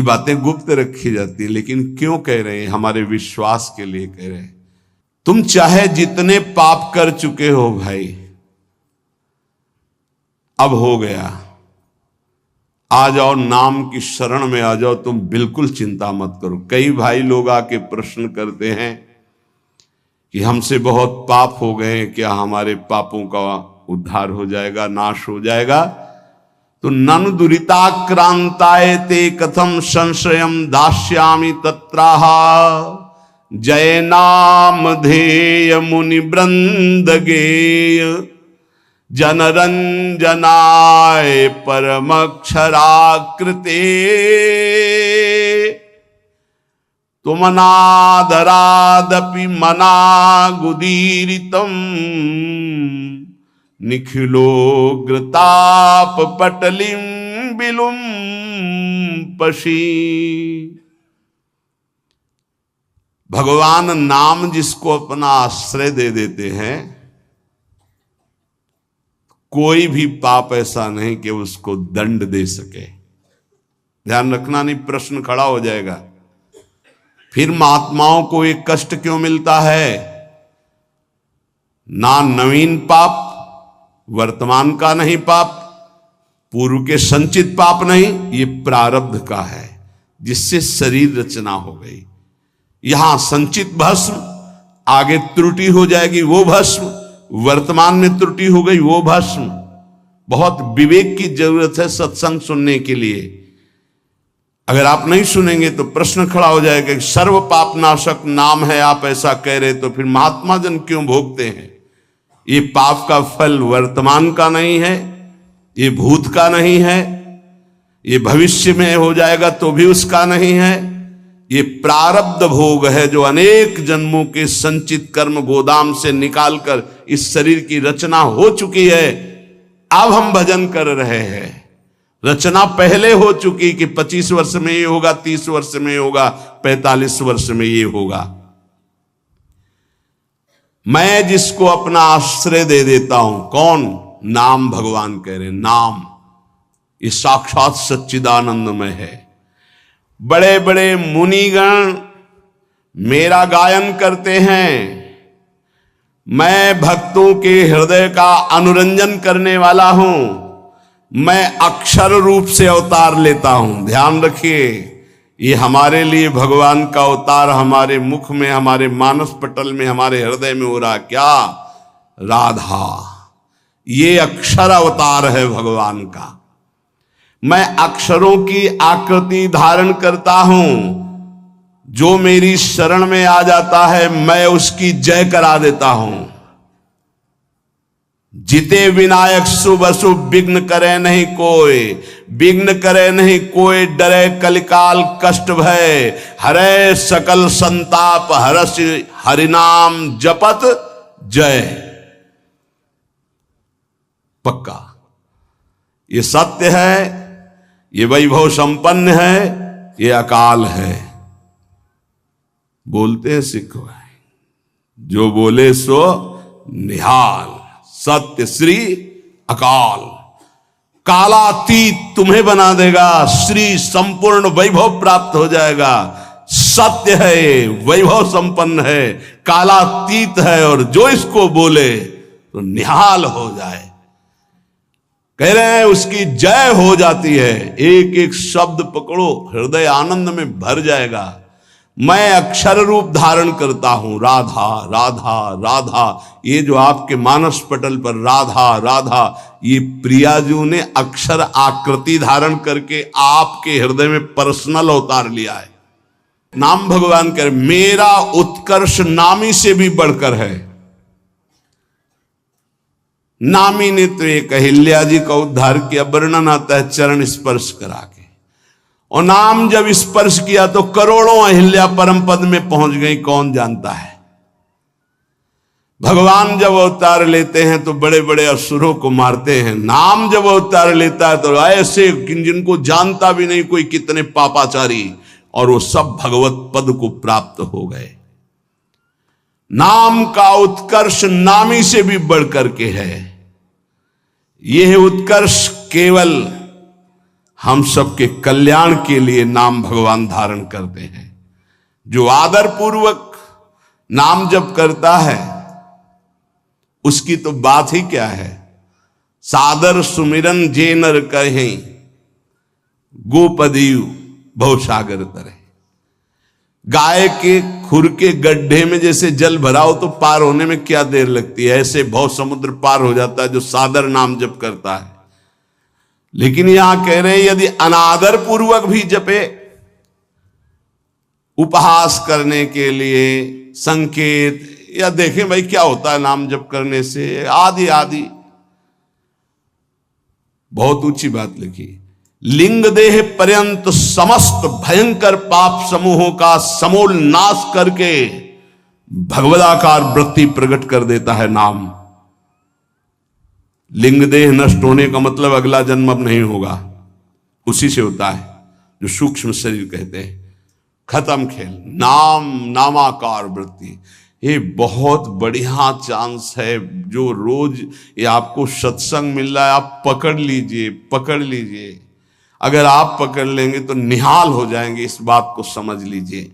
ये बातें गुप्त रखी जाती है, लेकिन क्यों कह रहे हैं? हमारे विश्वास के लिए कह रहे हैं। तुम चाहे जितने पाप कर चुके हो भाई, अब हो गया, आ जाओ, नाम की शरण में आ जाओ, तुम बिल्कुल चिंता मत करो। कई भाई लोग आके प्रश्न करते हैं कि हमसे बहुत पाप हो गए, क्या हमारे पापों का उद्धार हो जाएगा, नाश हो जाएगा? तो ननु दुरिताक्रांताय ते कथम संशयम दास्यामि तत्राह जय नाम धेय मुनि वृंद गेय जनरंजनाय परमक्षराकृते तुमनादरादपि मनागुदीरितम निखिलोग्रताप पटलिम बिलुम पशी। भगवान नाम जिसको अपना आश्रय दे देते हैं, कोई भी पाप ऐसा नहीं कि उसको दंड दे सके। ध्यान रखना, नहीं प्रश्न खड़ा हो जाएगा फिर महात्माओं को एक कष्ट क्यों मिलता है? ना नवीन पाप, वर्तमान का नहीं पाप, पूर्व के संचित पाप नहीं, ये प्रारब्ध का है जिससे शरीर रचना हो गई। यहां संचित भस्म, आगे त्रुटि हो जाएगी वो भस्म, वर्तमान में त्रुटि हो गई वो भस्म। बहुत विवेक की जरूरत है सत्संग सुनने के लिए। अगर आप नहीं सुनेंगे तो प्रश्न खड़ा हो जाएगा कि सर्व पाप नाशक नाम है, आप ऐसा कह रहे, तो फिर महात्मा जन क्यों भोगते हैं? ये पाप का फल वर्तमान का नहीं है, ये भूत का नहीं है, ये भविष्य में हो जाएगा तो भी उसका नहीं है। ये प्रारब्ध भोग है जो अनेक जन्मों के संचित कर्म गोदाम से निकालकर इस शरीर की रचना हो चुकी है। अब हम भजन कर रहे हैं, रचना पहले हो चुकी कि 25 वर्ष में ये होगा, 30 वर्ष में ये होगा, 45 वर्ष में ये होगा। मैं जिसको अपना आश्रय दे देता हूं, कौन? नाम। भगवान कह रहे नाम ये साक्षात सच्चिदानंदमय है। बड़े बड़े मुनिगण मेरा गायन करते हैं, मैं भक्तों के हृदय का अनुरंजन करने वाला हूं, मैं अक्षर रूप से अवतार लेता हूं। ध्यान रखिए, ये हमारे लिए भगवान का अवतार हमारे मुख में, हमारे मानस पटल में, हमारे हृदय में हो रहा। क्या? राधा। ये अक्षर अवतार है भगवान का। मैं अक्षरों की आकृति धारण करता हूं, जो मेरी शरण में आ जाता है मैं उसकी जय करा देता हूं। जिते विनायक शुभ अशुभ विघ्न करे नहीं कोई, विघ्न करे नहीं कोई, डरे कलिकाल कष्ट भय, हरे सकल संताप हरस हरिनाम जपत जय। पक्का ये सत्य है, ये वैभव संपन्न है, ये अकाल है। बोलते हैं सिख भाई, जो बोले सो निहाल, सत्य श्री अकाल। कालातीत तुम्हें बना देगा, श्री संपूर्ण वैभव प्राप्त हो जाएगा। सत्य है, ये वैभव संपन्न है, कालातीत है, और जो इसको बोले तो निहाल हो जाए। कह रहे हैं उसकी जय हो जाती है। एक एक शब्द पकड़ो, हृदय आनंद में भर जाएगा। मैं अक्षर रूप धारण करता हूं, राधा राधा राधा। ये जो आपके मानस पटल पर राधा राधा, ये प्रियाजू ने अक्षर आकृति धारण करके आपके हृदय में पर्सनल अवतार लिया है। नाम भगवान कह रहे मेरा उत्कर्ष नामी से भी बढ़कर है। नामी ने तो एक अहिल्या जी का उद्धार किया, वर्णन आता है चरण स्पर्श करा के, और नाम जब स्पर्श किया तो करोड़ों अहिल्या परम पद में पहुंच गई, कौन जानता है। भगवान जब अवतार लेते हैं तो बड़े बड़े असुरों को मारते हैं, नाम जब अवतार लेता है तो ऐसे जिनको जानता भी नहीं कोई कितने पापाचारी, और वो सब भगवत पद को प्राप्त हो गए। नाम का उत्कर्ष नामी से भी बढ़कर के है। यह उत्कर्ष केवल हम सबके कल्याण के लिए नाम भगवान धारण करते हैं। जो आदर पूर्वक नाम जप करता है उसकी तो बात ही क्या है। सादर सुमिरन जे नर कहें, गोपदीव भवसागर तरे। गाय के खुर के गड्ढे में जैसे जल भरा हो तो पार होने में क्या देर लगती है, ऐसे भव समुद्र पार हो जाता है जो सादर नाम जप करता है। लेकिन यहां कह रहे हैं यदि अनादर पूर्वक भी जपे, उपहास करने के लिए, संकेत, या देखें भाई क्या होता है नाम जप करने से, आदि आदि, बहुत ऊंची बात लिखी। लिंग देह पर्यंत समस्त भयंकर पाप समूहों का समूल नाश करके भगवदाकार वृत्ति प्रकट कर देता है नाम। लिंग देह नष्ट होने का मतलब अगला जन्म अब नहीं होगा, उसी से होता है जो सूक्ष्म शरीर कहते हैं। खत्म खेल। नाम नामाकार वृत्ति, ये बहुत बढ़िया चांस है। जो रोज ये आपको सत्संग मिल रहा है, आप पकड़ लीजिए, पकड़ लीजिए। अगर आप पकड़ लेंगे तो निहाल हो जाएंगे, इस बात को समझ लीजिए।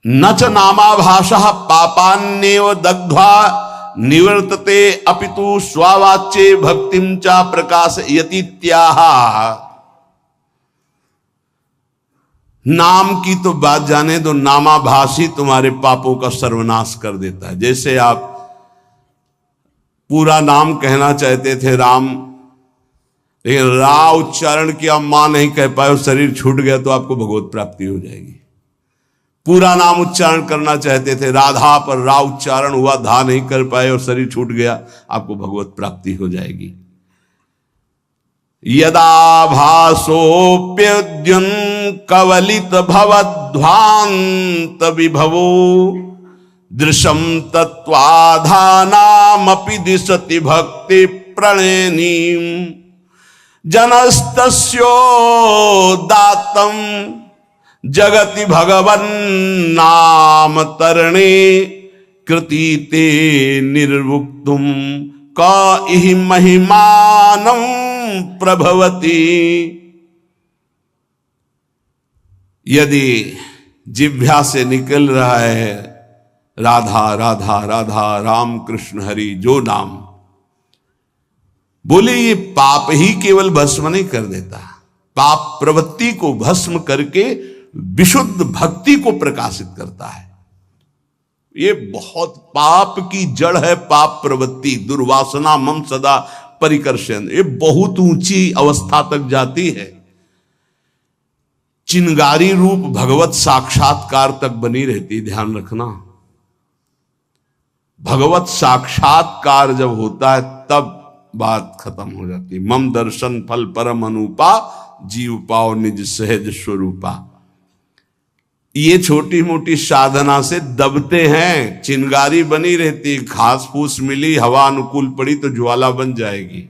न च नामाभाषः पापान्नेव दग्ध्वा निवर्तते अपितु स्वावाच्ये भक्तिं च प्रकाशयतीत्याह। नाम की तो बात जाने दो, नामाभासी तुम्हारे पापों का सर्वनाश कर देता है। जैसे आप पूरा नाम कहना चाहते थे राम, लेकिन रा उच्चारण किया, मां नहीं कह पाए और शरीर छूट गया तो आपको भगवत प्राप्ति हो जाएगी। पूरा नाम उच्चारण करना चाहते थे राधा, पर रा उच्चारण हुआ, धा नहीं कर पाए और शरीर छूट गया, आपको भगवत प्राप्ति हो जाएगी। यदा भासोप्यद्युन कवलित भवध्वांत विभवो दृशम तत्वाधानामपि दिशति भक्ति प्रणयनीम जनस्तस्योदात्तं जगति भगवन् नाम तरणे कृतीते निर्वुक्तुम का इहि महिमानं प्रभवति। यदि जिह्वा से निकल रहा है राधा राधा राधा, राम कृष्ण हरि, जो नाम बोले, ये पाप ही केवल भस्म नहीं कर देता, पाप प्रवृत्ति को भस्म करके विशुद्ध भक्ति को प्रकाशित करता है। ये बहुत पाप की जड़ है पाप प्रवृत्ति, दुर्वासना मम सदा परिकर्षण। ये बहुत ऊंची अवस्था तक जाती है, चिंगारी रूप भगवत साक्षात्कार तक बनी रहती। ध्यान रखना, भगवत साक्षात्कार जब होता है तब बात खत्म हो जाती। मम दर्शन फल परम अनुपा, जीव पाओ निज सहज स्वरूपा। ये छोटी मोटी साधना से दबते हैं, चिंगारी बनी रहती, घास फूस मिली, हवा अनुकूल पड़ी तो ज्वाला बन जाएगी।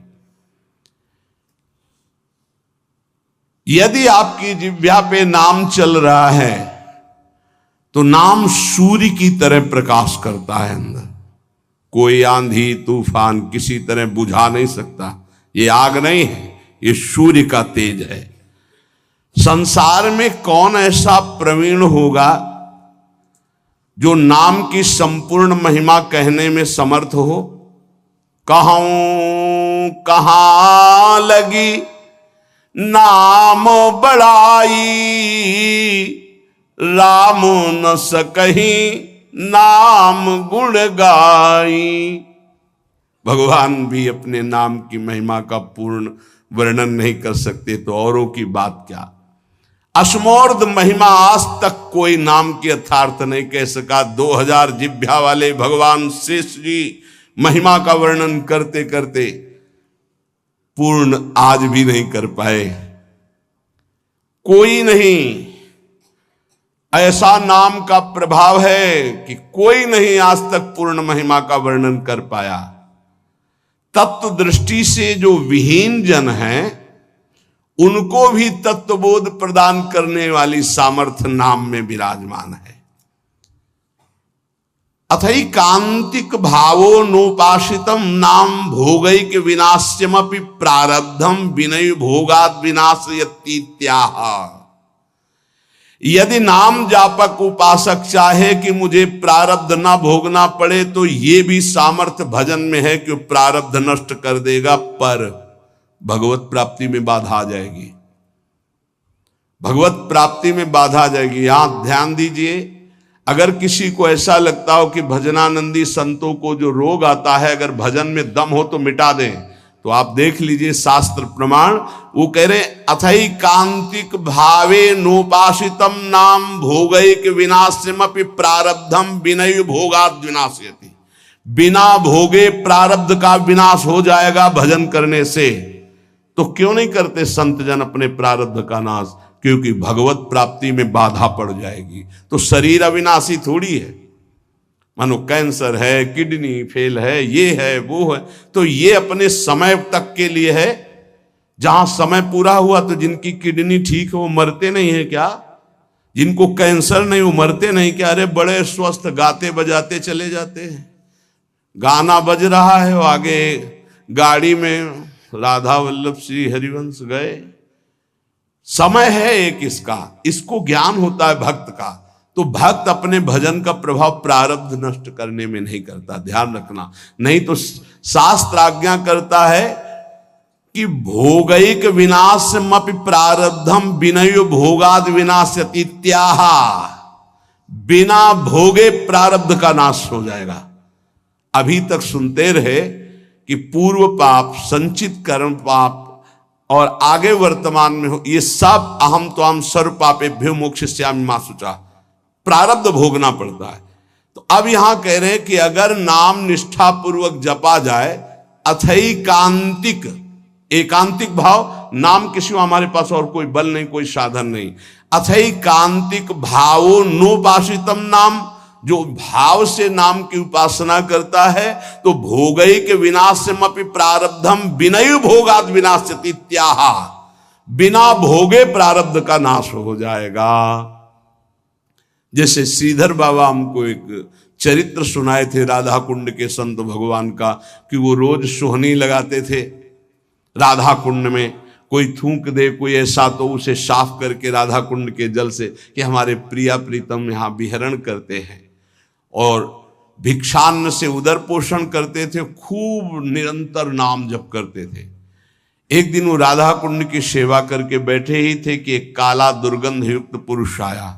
यदि आपकी जिह्वा पे नाम चल रहा है तो नाम सूर्य की तरह प्रकाश करता है अंदर। कोई आंधी तूफान किसी तरह बुझा नहीं सकता। ये आग नहीं है, ये सूर्य का तेज है। संसार में कौन ऐसा प्रवीण होगा जो नाम की संपूर्ण महिमा कहने में समर्थ हो? कहूं कहां लगी नाम बड़ाई, राम न सकही नाम गुण गाई। भगवान भी अपने नाम की महिमा का पूर्ण वर्णन नहीं कर सकते तो औरों की बात क्या। अश्मोर्ध महिमा आज तक कोई नाम की यथार्थ नहीं कह सका। 2000 जिह्वा वाले भगवान शेष जी महिमा का वर्णन करते करते पूर्ण आज भी नहीं कर पाए। कोई नहीं, ऐसा नाम का प्रभाव है कि कोई नहीं आज तक पूर्ण महिमा का वर्णन कर पाया। तत्व दृष्टि से जो विहीन जन हैं उनको भी तत्वबोध प्रदान करने वाली सामर्थ्य नाम में विराजमान है। अथई कांतिक भावो नोपासितम नाम भोगैक विनाश्यमपि प्रारब्धम विनय भोगाद विनाशयतीत्याह। यदि नाम जापक उपासक चाहे कि मुझे प्रारब्ध ना भोगना पड़े तो ये भी सामर्थ्य भजन में है कि प्रारब्ध नष्ट कर देगा, पर भगवत प्राप्ति में बाधा आ जाएगी। भगवत प्राप्ति में बाधा आ जाएगी। यहां ध्यान दीजिए, अगर किसी को ऐसा लगता हो कि भजनानंदी संतों को जो रोग आता है अगर भजन में दम हो तो मिटा दें, तो आप देख लीजिए शास्त्र प्रमाण, वो कह रहे अथई कांतिक भावे नोपासितम नाम भोगैक विनाश्यमपि प्रारब्धम विनय भोगाद विनाशयति। बिना भोगे प्रारब्ध का विनाश हो जाएगा भजन करने से। तो क्यों नहीं करते संत जन अपने प्रारब्ध का नाश? क्योंकि भगवत प्राप्ति में बाधा पड़ जाएगी। तो शरीर अविनाशी थोड़ी है। मानो कैंसर है, किडनी फेल है, ये है वो है, तो ये अपने समय तक के लिए है। जहां समय पूरा हुआ तो जिनकी किडनी ठीक है वो मरते नहीं है क्या? जिनको कैंसर नहीं वो मरते नहीं क्या? अरे बड़े स्वस्थ गाते बजाते चले जाते हैं। गाना बज रहा है, वो आगे गाड़ी में राधा वल्लभ श्री हरिवंश गए। समय है एक इसको ज्ञान होता है भक्त का। तो भक्त अपने भजन का प्रभाव प्रारब्ध नष्ट करने में नहीं करता, ध्यान रखना। नहीं तो शास्त्र आज्ञा करता है कि भोगैक विनाशमपि प्रारब्धम विनय भोगाद विनाशतीत्याह। बिना भोगे प्रारब्ध का नाश हो जाएगा। अभी तक सुनते रहे कि पूर्व पाप, संचित कर्म पाप और आगे वर्तमान में हो, ये सब अहम तो हम सर्व पापेभ्यो मोक्षयिष्यामि मा शुचा, प्रारब्ध भोगना पड़ता है। तो अब यहां कह रहे हैं कि अगर नाम निष्ठा पूर्वक जपा जाए, अथई कांतिक, एकांतिक भाव, नाम के सिवा हमारे पास और कोई बल नहीं, कोई साधन नहीं। अथई कांतिक भावो नोपासितम नाम, जो भाव से नाम की उपासना करता है तो भोगैक विनाशमपि प्रारब्धम विनय भोगाद विनाशतीत्याह। बिना भोगे प्रारब्ध का नाश हो जाएगा। जैसे श्रीधर बाबा हमको एक चरित्र सुनाए थे राधा कुंड के संत भगवान का, कि वो रोज सोहनी लगाते थे राधा कुंड में। कोई थूक दे कोई ऐसा तो उसे साफ करके राधा कुंड के जल से, कि हमारे प्रिया प्रीतम यहाँ विहरण करते हैं। और भिक्षान्न से उदर पोषण करते थे, खूब निरंतर नाम जप करते थे। एक दिन वो राधा कुंड की सेवा करके बैठे ही थे कि एक काला दुर्गंध युक्त पुरुष आया।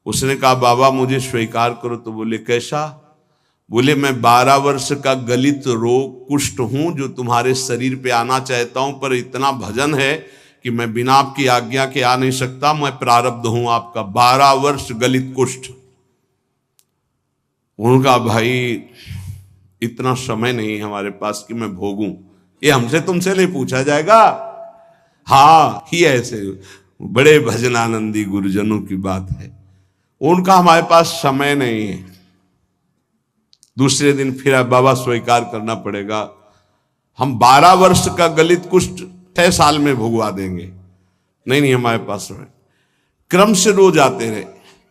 उसने कहा बाबा मुझे स्वीकार करो। तो बोले कैसा? बोले मैं 12 वर्ष का गलित रोग कुष्ठ हूं, जो तुम्हारे शरीर पे आना चाहता हूं, पर इतना भजन है कि मैं बिना आपकी आज्ञा के आ नहीं सकता। मैं प्रारब्ध हूं आपका, 12 वर्ष गलित कुष्ठ। उनका भाई इतना समय नहीं हमारे पास कि मैं भोगूं, ये हमसे तुमसे नहीं पूछा जाएगा। हाँ, ही ऐसे बड़े भजनानंदी गुरुजनों की बात है। उनका हमारे पास समय नहीं है। दूसरे दिन फिर बाबा स्वीकार करना पड़ेगा, हम 12 वर्ष का गलित कुष्ठ 6 साल में भुगवा देंगे। नहीं हमारे पास समय। क्रम से रोज आते रहे।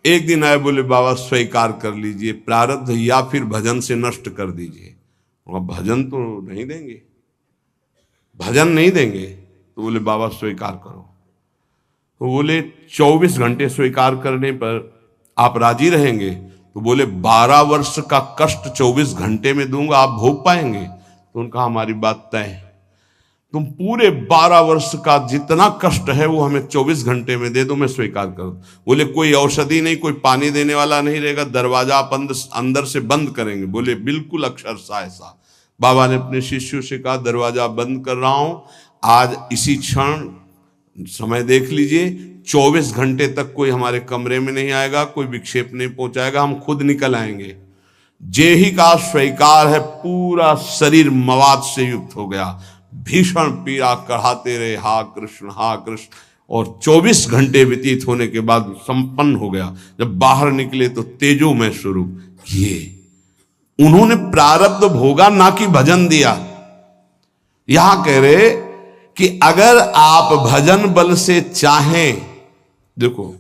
एक दिन आए, बोले बाबा स्वीकार कर लीजिए, प्रारब्ध या फिर भजन से नष्ट कर दीजिए। भजन तो नहीं देंगे, भजन नहीं देंगे। तो बोले बाबा स्वीकार करो। तो बोले 24 घंटे स्वीकार करने पर आप राजी रहेंगे? तो बोले 12 वर्ष का कष्ट 24 घंटे में दूंगा, आप भोग पाएंगे? तो उनका हमारी बात तय है। तुम पूरे 12 वर्ष का जितना कष्ट है वो हमें 24 घंटे में दे दो, मैं स्वीकार करूं। बोले कोई औषधि नहीं, कोई पानी देने वाला नहीं रहेगा, दरवाजा आप अंदर से बंद करेंगे? बोले बिल्कुल अक्षरशः ऐसा। बाबा ने अपने शिष्यों से कहा दरवाजा बंद कर रहा हूं, आज इसी क्षण समय देख लीजिए, 24 घंटे तक कोई हमारे कमरे में नहीं आएगा, कोई विक्षेप नहीं पहुंचाएगा, हम खुद निकल आएंगे। जे ही का स्वीकार है, पूरा शरीर मवाद से युक्त हो गया, भीषण पीड़ा कढ़ाते रहे, हा कृष्ण हा कृष्ण। और 24 घंटे व्यतीत होने के बाद संपन्न हो गया। जब बाहर निकले तो तेजोमय स्वरूप। ये उन्होंने प्रारब्ध भोगा, ना कि भजन दिया। यहां कह रहे कि अगर आप भजन बल से चाहें, देखो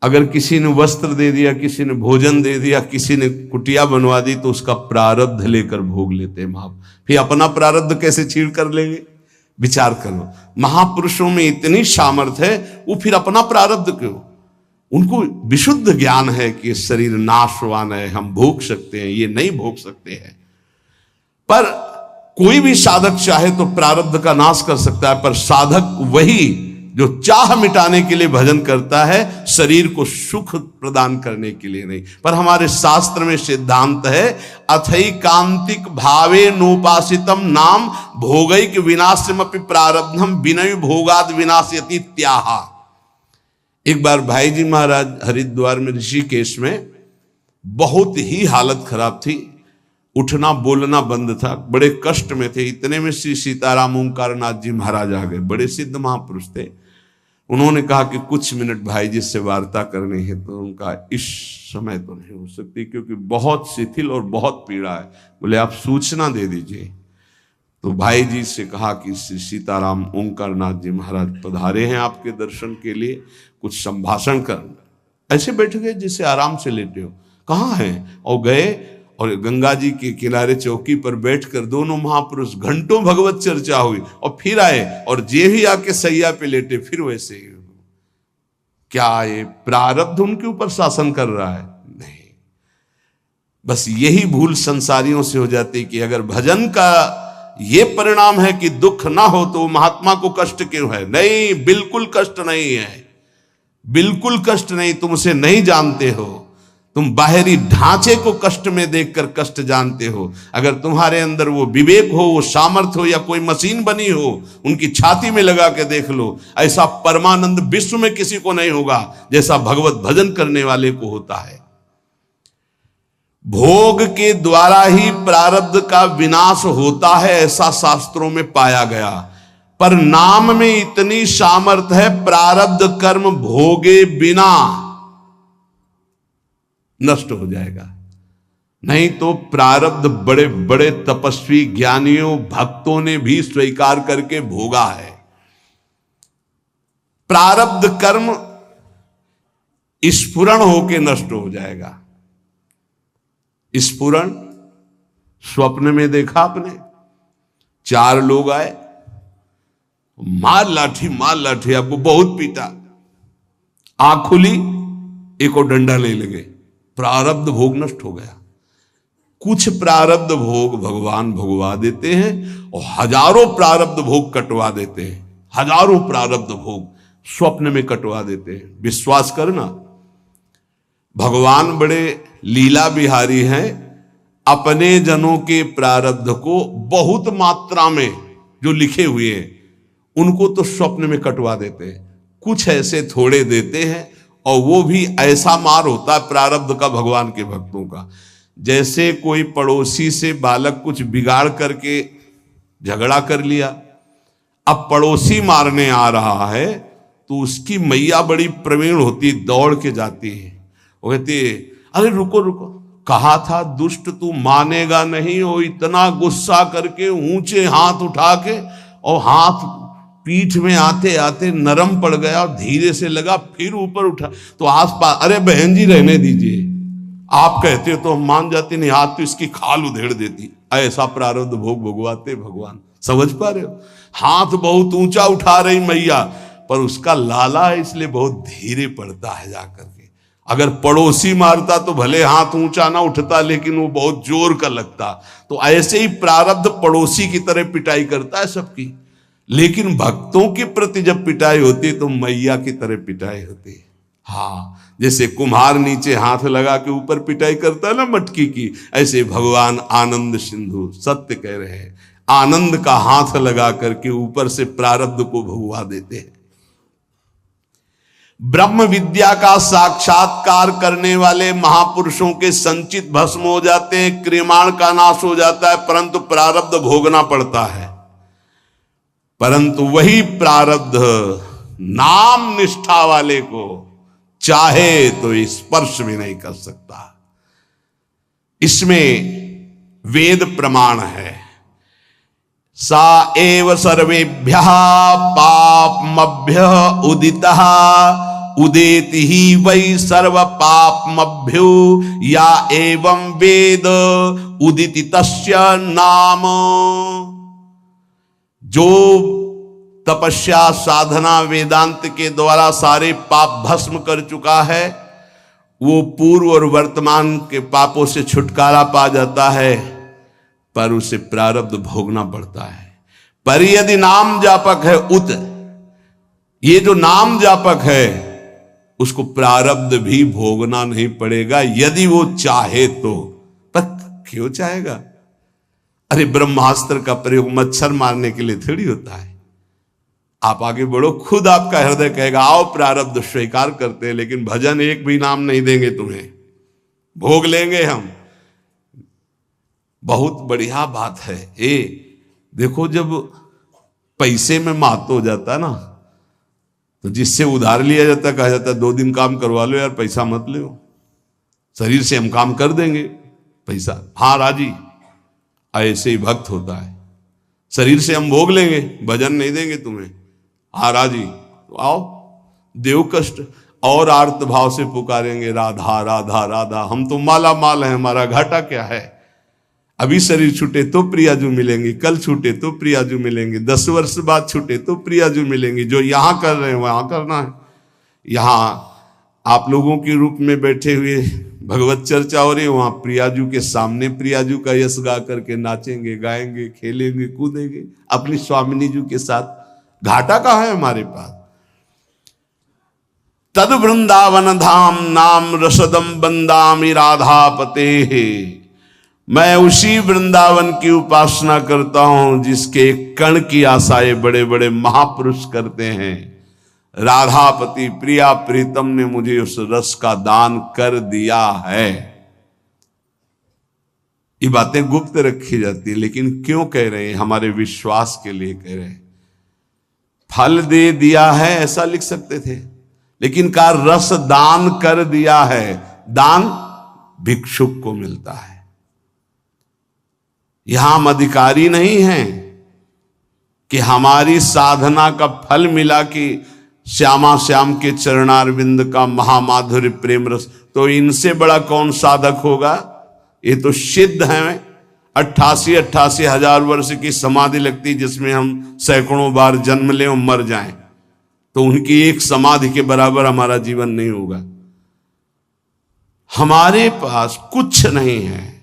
अगर किसी ने वस्त्र दे दिया, किसी ने भोजन दे दिया, किसी ने कुटिया बनवा दी, तो उसका प्रारब्ध लेकर भोग लेते हैं फिर अपना प्रारब्ध कैसे छीड़ कर लेंगे? विचार करो, महापुरुषों में इतनी सामर्थ्य है, वो फिर अपना प्रारब्ध क्यों? उनको विशुद्ध ज्ञान है कि ये शरीर नाशवान है, हम भोग सकते हैं, ये नहीं भोग सकते हैं। पर कोई भी साधक चाहे तो प्रारब्ध का नाश कर सकता है, पर साधक वही जो चाह मिटाने के लिए भजन करता है, शरीर को सुख प्रदान करने के लिए नहीं। पर हमारे शास्त्र में सिद्धांत है, अथैकांतिक भावे नोपासितम नाम भोगैक विनाशमपि प्रारब्धम विनय भोगाद विनाशयति त्याहा। एक बार भाई जी महाराज हरिद्वार में ऋषिकेश में बहुत ही हालत खराब थी, उठना बोलना बंद था, बड़े कष्ट में थे। इतने में श्री सीताराम ओंकारनाथ जी महाराज आ गए, बड़े सिद्ध महापुरुष थे। उन्होंने कहा कि कुछ मिनट भाई जी से वार्ता करनी है। तो उनका इस समय तो नहीं हो सकती, क्योंकि बहुत शिथिल और बहुत पीड़ा है। बोले आप सूचना दे दीजिए। तो भाई जी से कहा कि श्री सीताराम ओंकारनाथ जी महाराज पधारे हैं आपके दर्शन के लिए, कुछ संभाषण कर। ऐसे बैठ गए जिससे आराम से लेटे हो। कहाँ हैं? और गए और गंगा जी के किनारे चौकी पर बैठकर दोनों महापुरुष घंटों भगवत चर्चा हुई, और फिर आए और जे ही आके सैया पे लेटे, फिर वैसे ही। क्या ये प्रारब्ध उनके ऊपर शासन कर रहा है? नहीं। बस यही भूल संसारियों से हो जाती कि अगर भजन का ये परिणाम है कि दुख ना हो तो महात्मा को कष्ट क्यों है? नहीं, बिल्कुल कष्ट नहीं है, बिल्कुल कष्ट नहीं। तुम उसे नहीं जानते हो, तुम बाहरी ढांचे को कष्ट में देखकर कष्ट जानते हो। अगर तुम्हारे अंदर वो विवेक हो, वो सामर्थ्य हो, या कोई मशीन बनी हो, उनकी छाती में लगा के देख लो। ऐसा परमानंद विश्व में किसी को नहीं होगा जैसा भगवत भजन करने वाले को होता है। भोग के द्वारा ही प्रारब्ध का विनाश होता है, ऐसा शास्त्रों में पाया गया। पर नाम में इतनी सामर्थ्य है, प्रारब्ध कर्म भोगे बिना नष्ट हो जाएगा। नहीं तो प्रारब्ध बड़े बड़े तपस्वी ज्ञानियों भक्तों ने भी स्वीकार करके भोगा है। प्रारब्ध कर्म स्फुरण होके नष्ट हो जाएगा। स्फुरण स्वप्न में देखा आपने, 4 लोग आए, मार लाठी, आपको बहुत पीटा, आंख खुली, एक और डंडा ले लगे, प्रारब्ध भोग नष्ट हो गया। कुछ प्रारब्ध भोग भगवान भोगवा देते हैं और हजारों प्रारब्ध भोग कटवा देते हैं। हजारों प्रारब्ध भोग स्वप्न में कटवा देते हैं। विश्वास करना, भगवान बड़े लीला बिहारी हैं। अपने जनों के प्रारब्ध को बहुत मात्रा में जो लिखे हुए हैं उनको तो स्वप्न में कटवा देते हैं। कुछ ऐसे थोड़े देते हैं, और वो भी ऐसा मार होता है प्रारब्ध का भगवान के भक्तों का, जैसे कोई पड़ोसी से बालक कुछ बिगाड़ करके झगड़ा कर लिया, अब पड़ोसी मारने आ रहा है तो उसकी मैया बड़ी प्रवीण होती, दौड़ के जाती है। वो कहती है अरे रुको रुको, कहा था दुष्ट तू मानेगा नहीं। वो इतना गुस्सा करके ऊंचे हाथ उठा के, और हाथ पीठ में आते आते नरम पड़ गया और धीरे से लगा, फिर ऊपर उठा तो आसपास, अरे बहन जी रहने दीजिए, आप कहते हो तो हम मान जाते, नहीं हाथ तो इसकी खाल उधेड़ देती। ऐसा प्रारब्ध भोग भोगवाते भगवान। समझ पा रहे हो? हाथ बहुत ऊंचा उठा रही मैया, पर उसका लाला है इसलिए बहुत धीरे पड़ता है जाकर के। अगर पड़ोसी मारता तो भले हाथ ऊंचा ना उठता, लेकिन वो बहुत जोर का लगता। तो ऐसे ही प्रारब्ध पड़ोसी की तरह पिटाई करता है सबकी, लेकिन भक्तों के प्रति जब पिटाई होती तो मैया की तरह पिटाई होती है। हाँ, जैसे कुम्हार नीचे हाथ लगा के ऊपर पिटाई करता है ना मटकी की, ऐसे भगवान आनंद सिंधु सत्य कह रहे हैं, आनंद का हाथ लगा करके ऊपर से प्रारब्ध को भगवा देते हैं। ब्रह्म विद्या का साक्षात्कार करने वाले महापुरुषों के संचित भस्म हो जाते हैं, क्रियमाण का नाश हो जाता है, परंतु प्रारब्ध भोगना पड़ता है। परंतु वही प्रारब्ध नाम निष्ठा वाले को चाहे तो स्पर्श भी नहीं कर सकता। इसमें वेद प्रमाण है, सा एव सर्वेभ्यः पापमभ्यः उदितः उदेति ही वै सर्व पापमभ्यो या एवं वेद उदिति तस्य नाम। जो तपस्या साधना वेदांत के द्वारा सारे पाप भस्म कर चुका है, वो पूर्व और वर्तमान के पापों से छुटकारा पा जाता है, पर उसे प्रारब्ध भोगना पड़ता है। पर यदि नाम जापक है उत, ये जो नाम जापक है उसको प्रारब्ध भी भोगना नहीं पड़ेगा यदि वो चाहे तो। पर क्यों चाहेगा? अरे ब्रह्मास्त्र का प्रयोग मच्छर मारने के लिए थोड़ी होता है। आप आगे बढ़ो, खुद आपका हृदय कहेगा आओ प्रारब्ध स्वीकार करते हैं, लेकिन भजन एक भी नाम नहीं देंगे तुम्हें, भोग लेंगे हम। बहुत बढ़िया बात है। देखो जब पैसे में मात हो जाता है ना, तो जिससे उधार लिया जाता है, कहा जाता है 2 दिन काम करवा लो यार, पैसा मत लो, शरीर से हम काम कर देंगे, पैसा हाँ राजी। ऐसे ही भक्त होता है, शरीर से हम भोग लेंगे, भजन नहीं देंगे तुम्हें, हाँ राजी, तो आओ देव कष्ट। और आर्त भाव से पुकारेंगे राधा राधा राधा, हम तो माला माल है, हमारा घाटा क्या है। अभी शरीर छूटे तो प्रियाजू मिलेंगे, कल छूटे तो प्रियाजू मिलेंगे, 10 वर्ष बाद छूटे तो प्रियाजू मिलेंगे। जो यहां कर रहे हैं वहां करना है। यहां आप लोगों के रूप में बैठे हुए भगवत चर्चा हो रही है, वहां प्रियाजू के सामने प्रियाजू का यश गा करके नाचेंगे, गाएंगे, खेलेंगे, कूदेंगे अपनी स्वामिनी जी के साथ। घाटा कहाँ है हमारे पास? तद वृंदावन धाम नाम रसदम बंदामि राधापते। मैं उसी वृंदावन की उपासना करता हूं जिसके कण की आशाएं बड़े बड़े महापुरुष करते हैं। राधापति प्रिया प्रीतम ने मुझे उस रस का दान कर दिया है। ये बातें गुप्त रखी जाती है, लेकिन क्यों कह रहे हैं? हमारे विश्वास के लिए कह रहे हैं। फल दे दिया है ऐसा लिख सकते थे, लेकिन का रस दान कर दिया है। दान भिक्षुक को मिलता है, यहां हम अधिकारी नहीं हैं कि हमारी साधना का फल मिला कि श्यामा श्याम के चरणारविंद का महामाधुर्य प्रेम रस। तो इनसे बड़ा कौन साधक होगा? ये तो सिद्ध है। 88 हजार वर्ष की समाधि लगती, जिसमें हम सैकड़ों बार जन्म लें और मर जाएं, तो उनकी एक समाधि के बराबर हमारा जीवन नहीं होगा। हमारे पास कुछ नहीं है,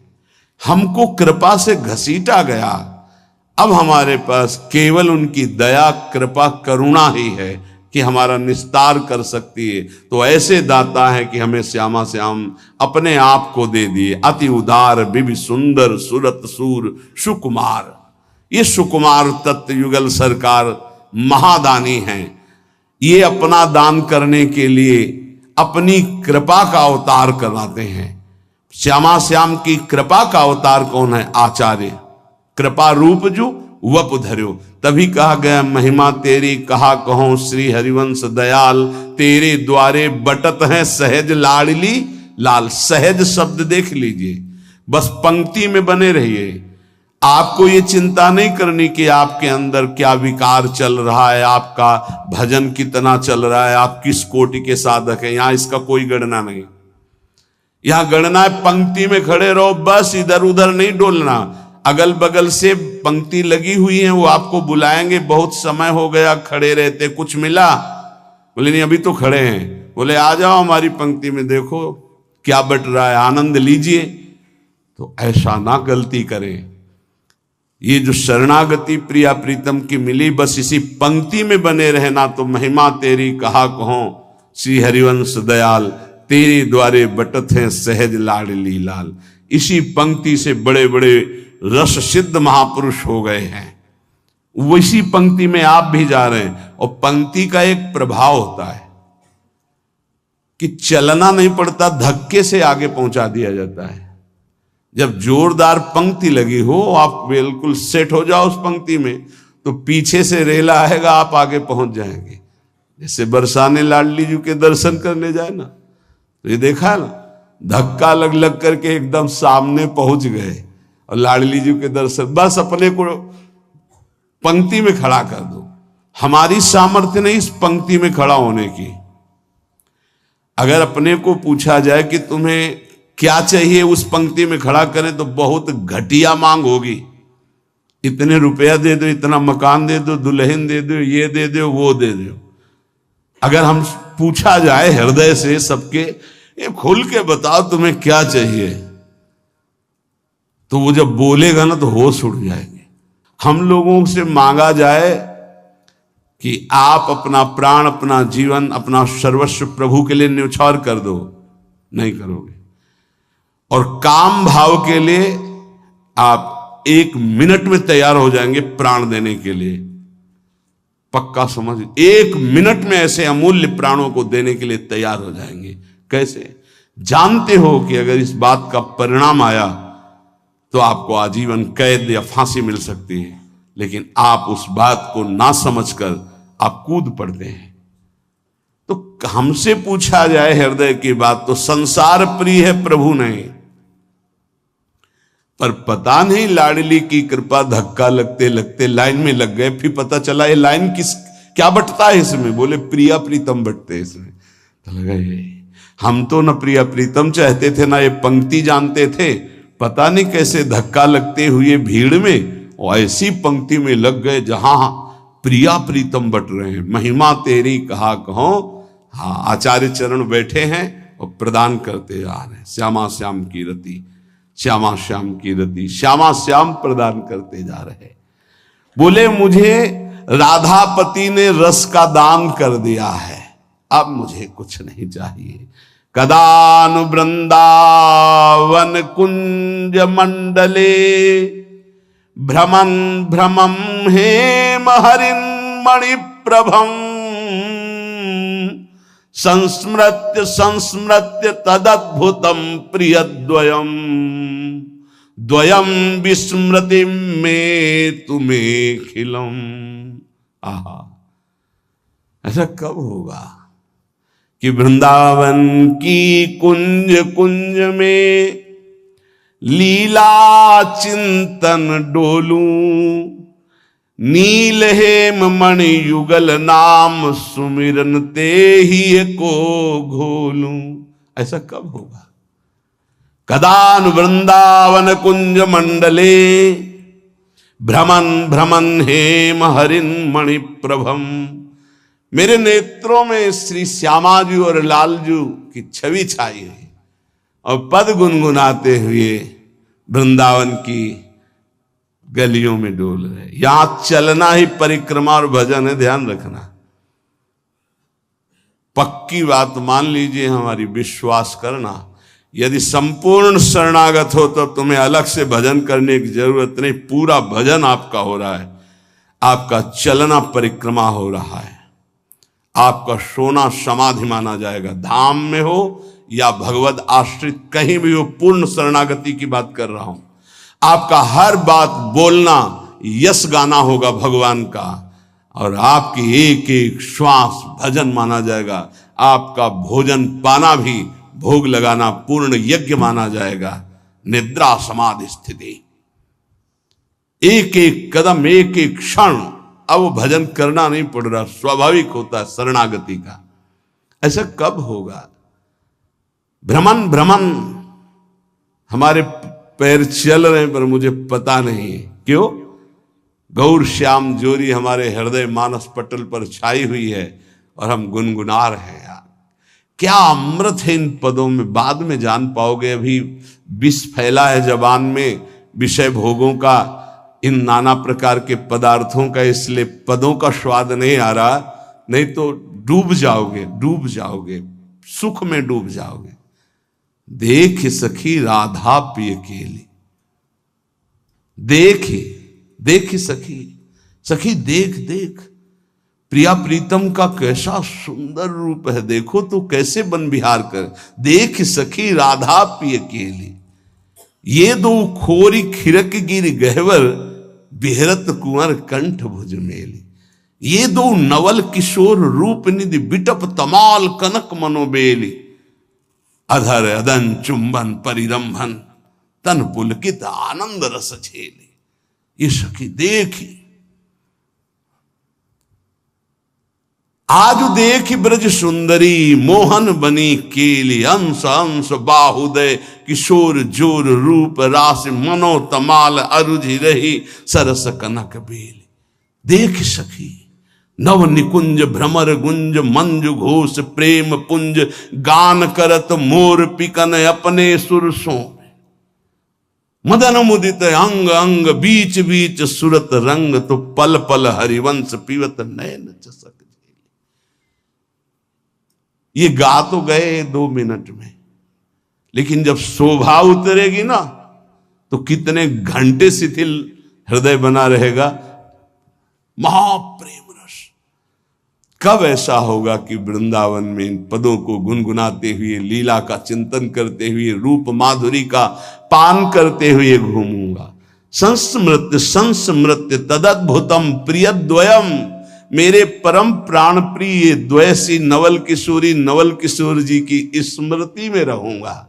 हमको कृपा से घसीटा गया। अब हमारे पास केवल उनकी दया कृपा करुणा ही है कि हमारा निस्तार कर सकती है। तो ऐसे दाता है कि हमें श्यामा श्याम अपने आप को दे दिए। अति उदार बिबि सुंदर सुरत सूर सुकुमार। ये सुकुमार तत्व युगल सरकार महादानी हैं। ये अपना दान करने के लिए अपनी कृपा का अवतार कराते हैं। श्यामा श्याम की कृपा का अवतार कौन है? आचार्य। कृपा रूप जो वप धर्यो। तभी कहा गया महिमा तेरी कहा कहो श्री हरिवंश दयाल, तेरे द्वारे बटत है सहज लाडली लाल। सहज शब्द देख लीजिए, बस पंक्ति में बने रहिए। आपको ये चिंता नहीं करनी कि आपके अंदर क्या विकार चल रहा है, आपका भजन कितना चल रहा है, आप किस कोटि के साधक हैं। यहां इसका कोई गणना नहीं। यहां गणना है पंक्ति में खड़े रहो, बस इधर उधर नहीं डोलना। अगल बगल से पंक्ति लगी हुई है, वो आपको बुलाएंगे। बहुत समय हो गया खड़े रहते, कुछ मिला? बोले नहीं अभी तो खड़े हैं। बोले आ जाओ हमारी पंक्ति में, देखो क्या बट रहा है, आनंद लीजिए। तो ऐसा ना गलती करें। ये जो शरणागति प्रिया प्रीतम की मिली, बस इसी पंक्ति में बने रहना। तो महिमा तेरी कहा कहो श्री हरिवंश दयाल, तेरे द्वारे बटत हैं सहज लाडली लाल। इसी पंक्ति से बड़े बड़े रस सिद्ध महापुरुष हो गए हैं। वैसी पंक्ति में आप भी जा रहे हैं। और पंक्ति का एक प्रभाव होता है कि चलना नहीं पड़ता, धक्के से आगे पहुंचा दिया जाता है। जब जोरदार पंक्ति लगी हो, आप बिल्कुल सेट हो जाओ उस पंक्ति में, तो पीछे से रेला आएगा, आप आगे पहुंच जाएंगे। जैसे बरसाने लाडली जी के दर्शन करने जाए ना, तो ये देखा ना, धक्का लग लग करके एकदम सामने पहुंच गए। और लाडली जी के दर्शन, बस अपने को पंक्ति में खड़ा कर दो। हमारी सामर्थ्य नहीं इस पंक्ति में खड़ा होने की। अगर अपने को पूछा जाए कि तुम्हें क्या चाहिए, उस पंक्ति में खड़ा करें तो बहुत घटिया मांग होगी। इतने रुपया दे दो, इतना मकान दे दो, दुल्हन दे दो, ये दे दो, वो दे दो। अगर हम पूछा जाए हृदय से सबके, ये खुल के बताओ तुम्हें क्या चाहिए, तो वो जब बोलेगा ना तो होश उड़ जाएंगे। हम लोगों से मांगा जाए कि आप अपना प्राण, अपना जीवन, अपना सर्वस्व प्रभु के लिए न्यौछावर कर दो, नहीं करोगे। और काम भाव के लिए आप 1 मिनट में तैयार हो जाएंगे प्राण देने के लिए। पक्का समझ, 1 मिनट में ऐसे अमूल्य प्राणों को देने के लिए तैयार हो जाएंगे। कैसे? जानते हो कि अगर इस बात का परिणाम आया तो आपको आजीवन कैद या फांसी मिल सकती है, लेकिन आप उस बात को ना समझकर आप कूद पड़ते हैं। तो हमसे पूछा जाए हृदय की बात तो संसार प्रिय है प्रभु नहीं, पर पता नहीं लाडली की कृपा धक्का लगते लगते लाइन में लग गए। फिर पता चला ये लाइन क्या बटता है इसमें? बोले प्रिया प्रीतम बटते हैं इसमें। तो लगा ये हम तो न प्रिया प्रीतम चाहते थे ना ये पंक्ति जानते थे, पता नहीं कैसे धक्का लगते हुए भीड़ में और ऐसी पंक्ति में लग गए जहां प्रिया प्रीतम बट रहे हैं। महिमा तेरी कहा कहो। हाँ, आचार्य चरण बैठे हैं और प्रदान करते जा रहे हैं। श्यामा श्याम की रति, श्यामा श्याम की रति, श्यामा श्याम प्रदान करते जा रहे। बोले मुझे राधापति ने रस का दान कर दिया है, अब मुझे कुछ नहीं चाहिए। कदानु वृंदावन कुंज मंडले भ्रमन भ्रमम हेम हरिन मणि प्रभम संस्मृत्य संस्मृत्य तदद्भुतम प्रियद्वयम द्वयम विस्मृति में तुम्हें खिलम। आहा, ऐसा कब होगा कि वृंदावन की कुंज कुंज में लीला चिंतन डोलूं, नील हेम मणि युगल नाम सुमिरन ते ही को घोलूं। ऐसा कब होगा? कदान वृंदावन कुंज मंडले भ्रमन भ्रमन हेम हरिन मणि प्रभम। मेरे नेत्रों में श्री श्यामाजू और लालजू की छवि छाई है और पद गुनगुनाते हुए वृंदावन की गलियों में डोल रहे। यहां चलना ही परिक्रमा और भजन है, ध्यान रखना। पक्की बात मान लीजिए, हमारी विश्वास करना। यदि संपूर्ण शरणागत हो तो तुम्हें अलग से भजन करने की जरूरत नहीं। पूरा भजन आपका हो रहा है, आपका चलना परिक्रमा हो रहा है, आपका सोना समाधि माना जाएगा। धाम में हो या भगवत आश्रित कहीं भी हो, पूर्ण शरणागति की बात कर रहा हूं। आपका हर बात बोलना यश गाना होगा भगवान का, और आपकी एक एक श्वास भजन माना जाएगा। आपका भोजन पाना भी भोग लगाना पूर्ण यज्ञ माना जाएगा। निद्रा समाधि स्थिति, एक एक कदम, एक एक क्षण अब भजन करना नहीं पड़ रहा, स्वाभाविक होता है शरणागति का। ऐसा कब होगा? भ्रमण भ्रमण हमारे पैर चल रहे हैं पर मुझे पता नहीं क्यों। गौर श्याम जोरी हमारे हृदय मानस पटल पर छाई हुई है और हम गुनगुना रहे हैं। यार क्या अमृत है इन पदों में, बाद में जान पाओगे। अभी विष फैला है जबान में विषय भोगों का, इन नाना प्रकार के पदार्थों का, इसलिए पदों का स्वाद नहीं आ रहा। नहीं तो डूब जाओगे, डूब जाओगे, सुख में डूब जाओगे। देख सखी राधा पिय केली, देख सखी, सखी देख देख, प्रिया प्रीतम का कैसा सुंदर रूप है, देखो तो कैसे बन बिहार कर। देख सखी राधा पिय केली, ये दो खोरी खिरक गिर गहवर बिहरत कुंवर कंठ भुज मेली। ये दो नवल किशोर रूप निधि बिटप तमाल कनक मनोबेली। अधर अदन चुंबन परिरंभन तन पुलकित आनंद रस झेली। ये सखी देखी, आज देख ब्रज सुंदरी मोहन बनी केली, अंश अंश बाहुदय किशोर जोर रूप रास, मनो तमाल अरुझि रही सरस कनक बेली। देख सखी नव निकुंज भ्रमर गुंज, मंजु घोष प्रेम पुंज, गान करत मोर पिकन अपने सुरसों में। मदन मुदित अंग अंग, बीच बीच सुरत रंग, तो पल पल हरिवंश पीवत नयन चसक। ये गा तो गए 2 मिनट में, लेकिन जब शोभा उतरेगी ना तो कितने घंटे शिथिल हृदय बना रहेगा। महाप्रेम रस कब ऐसा होगा कि वृंदावन में इन पदों को गुनगुनाते हुए, लीला का चिंतन करते हुए, रूप माधुरी का पान करते हुए घूमूंगा। संस्मृत्य संस्मृत्य तदद्भुतम प्रियद्वयम, मेरे परम प्राण प्रिय द्वयसी नवल किशोर जी की स्मृति में रहूंगा।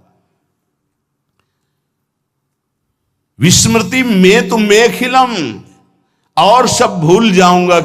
विस्मृति में तो मेखिलम, और सब भूल जाऊंगा।